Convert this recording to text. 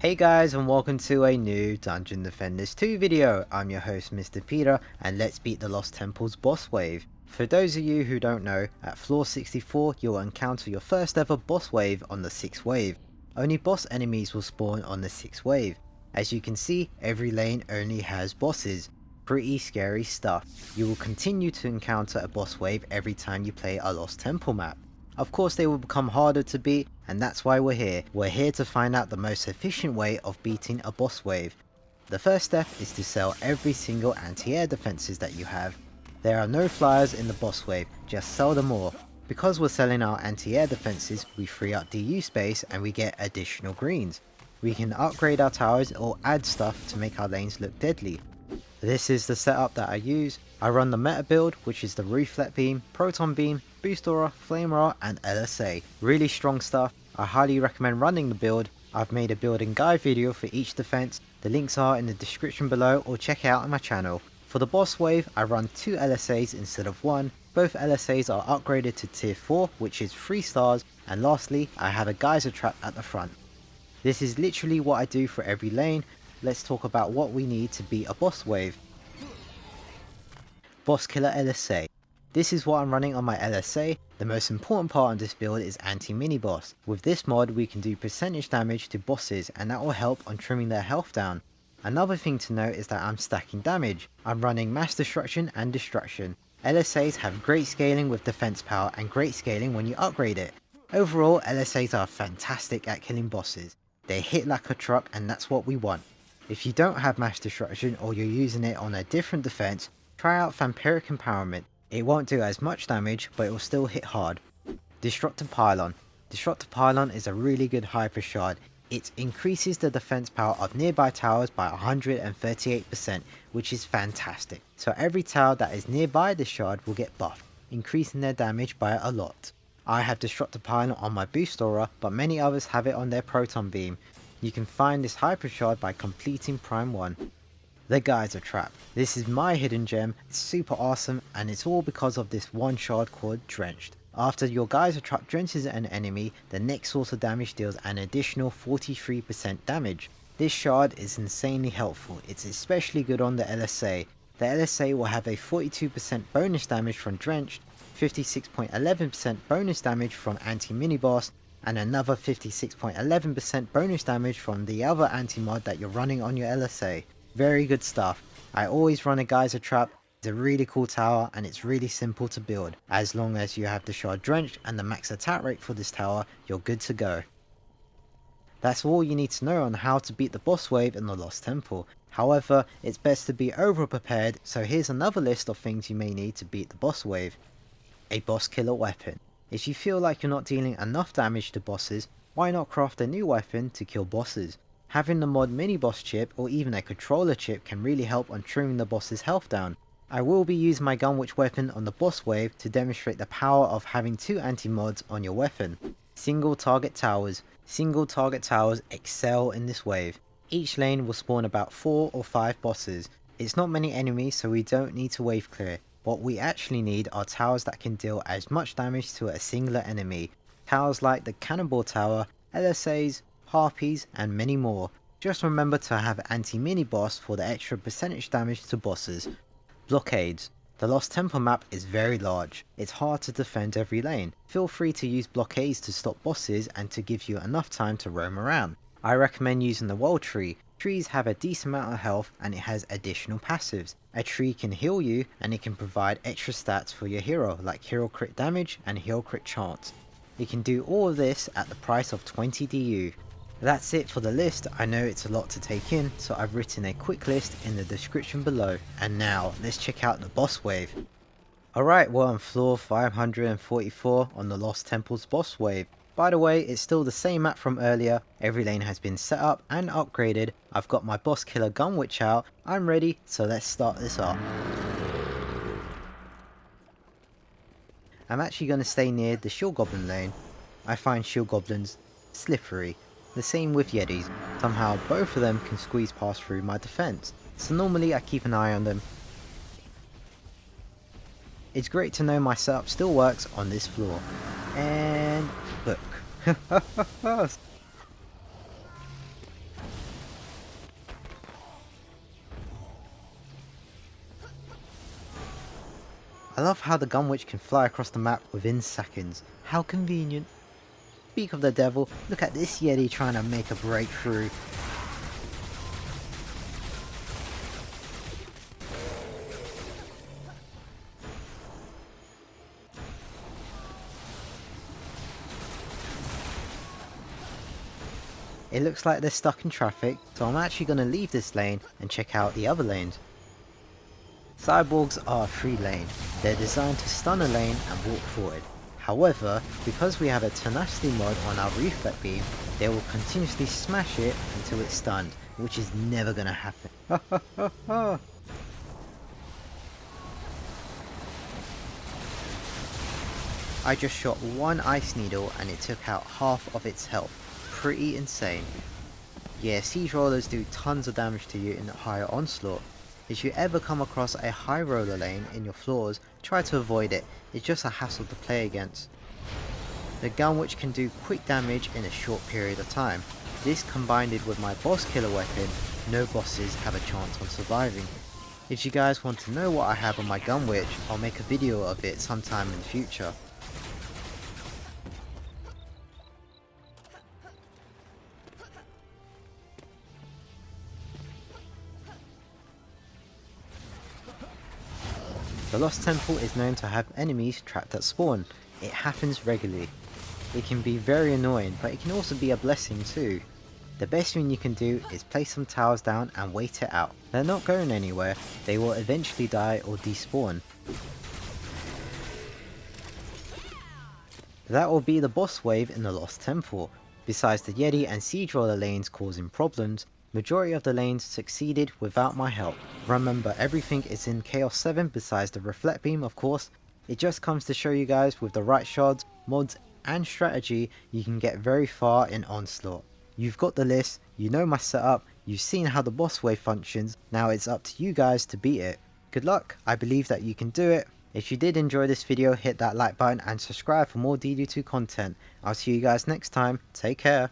Hey guys, and welcome to a new Dungeon Defenders 2 video. I'm your host Mr. Peter, and let's beat the Lost Temple's boss wave. For those of you who don't know, at floor 64 you'll encounter your first ever boss wave on the 6th wave. Only boss enemies will spawn on the 6th wave. As you can see, every lane only has bosses. Pretty scary stuff. You will continue to encounter a boss wave every time you play a Lost Temple map. Of course they will become harder to beat, and that's why we're here. We're here to find out the most efficient way of beating a boss wave. The first step is to sell every single anti-air defenses that you have. There are no flyers in the boss wave, just sell them all. Because we're selling our anti-air defenses, we free up DU space and we get additional greens. We can upgrade our towers or add stuff to make our lanes look deadly. This is the setup that I use. I run the meta build, which is the Reflect Beam, Proton Beam, Boost Aura, Flame Aura and LSA. Really strong stuff. I highly recommend running the build. I've made a building guide video for each defense. The links are in the description below, or check it out on my channel. For the boss wave, I run 2 LSAs instead of 1. Both LSAs are upgraded to tier 4, which is 3 stars, and lastly, I have a Geyser Trap at the front. This is literally what I do for every lane. Let's talk about what we need to beat a boss wave. Boss Killer LSA. This is what I'm running on my LSA. The most important part of this build is anti-mini boss. With this mod we can do percentage damage to bosses, and that will help on trimming their health down. Another thing to note is that I'm stacking damage. I'm running mass destruction and destruction. LSAs have great scaling with defense power and great scaling when you upgrade it. Overall, LSAs are fantastic at killing bosses. They hit like a truck, and that's what we want. If you don't have mass destruction or you're using it on a different defense, try out Vampiric Empowerment. It won't do as much damage, but it will still hit hard. Disruptor Pylon. Disruptor Pylon is a really good hyper shard. It increases the defense power of nearby towers by 138%, which is fantastic. So every tower that is nearby this shard will get buffed, increasing their damage by a lot. I have Disruptor Pylon on my Boost Aura, but many others have it on their Proton Beam. You can find this hyper shard by completing Prime 1. The Geyser Trap. This is my hidden gem. It's super awesome, and it's all because of this one shard called Drenched. After your Geyser Trap drenches an enemy, the next source of damage deals an additional 43% damage. This shard is insanely helpful. It's especially good on the LSA. The LSA will have a 42% bonus damage from Drenched, 56.11% bonus damage from anti-mini boss, and another 56.11% bonus damage from the other anti-mod that you're running on your LSA. Very good stuff. I always run a Geyser Trap. It's a really cool tower and it's really simple to build. As long as you have the shard drenched and the max attack rate for this tower, you're good to go. That's all you need to know on how to beat the boss wave in the Lost Temple. However, it's best to be over prepared, so here's another list of things you may need to beat the boss wave. A boss killer weapon. If you feel like you're not dealing enough damage to bosses, why not craft a new weapon to kill bosses? Having the mod mini boss chip or even a controller chip can really help on trimming the boss's health down. I will be using my gunwitch weapon on the boss wave to demonstrate the power of having 2 anti-mods on your weapon. Single target towers. Single target towers excel in this wave. Each lane will spawn about 4 or 5 bosses. It's not many enemies, so we don't need to wave clear. What we actually need are towers that can deal as much damage to a singular enemy. Towers like the Cannonball Tower, LSAs, Harpies and many more. Just remember to have anti-mini boss for the extra percentage damage to bosses. Blockades. The Lost Temple map is very large. It's hard to defend every lane. Feel free to use blockades to stop bosses and to give you enough time to roam around. I recommend using the World Tree. Trees have a decent amount of health and it has additional passives. A tree can heal you and it can provide extra stats for your hero, like hero crit damage and hero crit chance. You can do all of this at the price of 20 DU. That's it for the list. I know it's a lot to take in, so I've written a quick list in the description below. And now, let's check out the boss wave. Alright, we're on floor 544 on the Lost Temple's boss wave. By the way, it's still the same map from earlier. Every lane has been set up and upgraded. I've got my boss killer gunwitch out. I'm ready, so let's start this up. I'm actually going to stay near the shield goblin lane. I find shield goblins slippery. The same with Yetis. Somehow both of them can squeeze past through my defense, so normally I keep an eye on them. It's great to know my setup still works on this floor. And look. I love how the gun witch can fly across the map within seconds. How convenient. Speak of the devil, look at this Yeti trying to make a breakthrough. It looks like they're stuck in traffic, so I'm actually going to leave this lane and check out the other lanes. Cyborgs are a free lane. They're designed to stun a lane and walk forward. However, because we have a tenacity mod on our reflect beam, they will continuously smash it until it's stunned, which is never going to happen. I just shot one ice needle and it took out half of its health. Pretty insane. Yeah, siege rollers do tons of damage to you in higher onslaught. If you ever come across a high roller lane in your floors, try to avoid it. It's just a hassle to play against. The gun witch can do quick damage in a short period of time. This combined with my boss killer weapon, no bosses have a chance on surviving. If you guys want to know what I have on my gun witch, I'll make a video of it sometime in the future. The Lost Temple is known to have enemies trapped at spawn. It happens regularly. It can be very annoying, but it can also be a blessing too. The best thing you can do is place some towers down and wait it out. They're not going anywhere, they will eventually die or despawn. That will be the boss wave in the Lost Temple. Besides the Yeti and Siege Roller lanes causing problems, majority of the lanes succeeded without my help. Remember, everything is in Chaos 7 besides the Reflect Beam, of course. It just comes to show you guys with the right shards, mods and strategy, you can get very far in Onslaught. You've got the list, you know my setup, you've seen how the boss wave functions, now it's up to you guys to beat it. Good luck, I believe that you can do it. If you did enjoy this video, hit that like button and subscribe for more DD2 content. I'll see you guys next time, take care.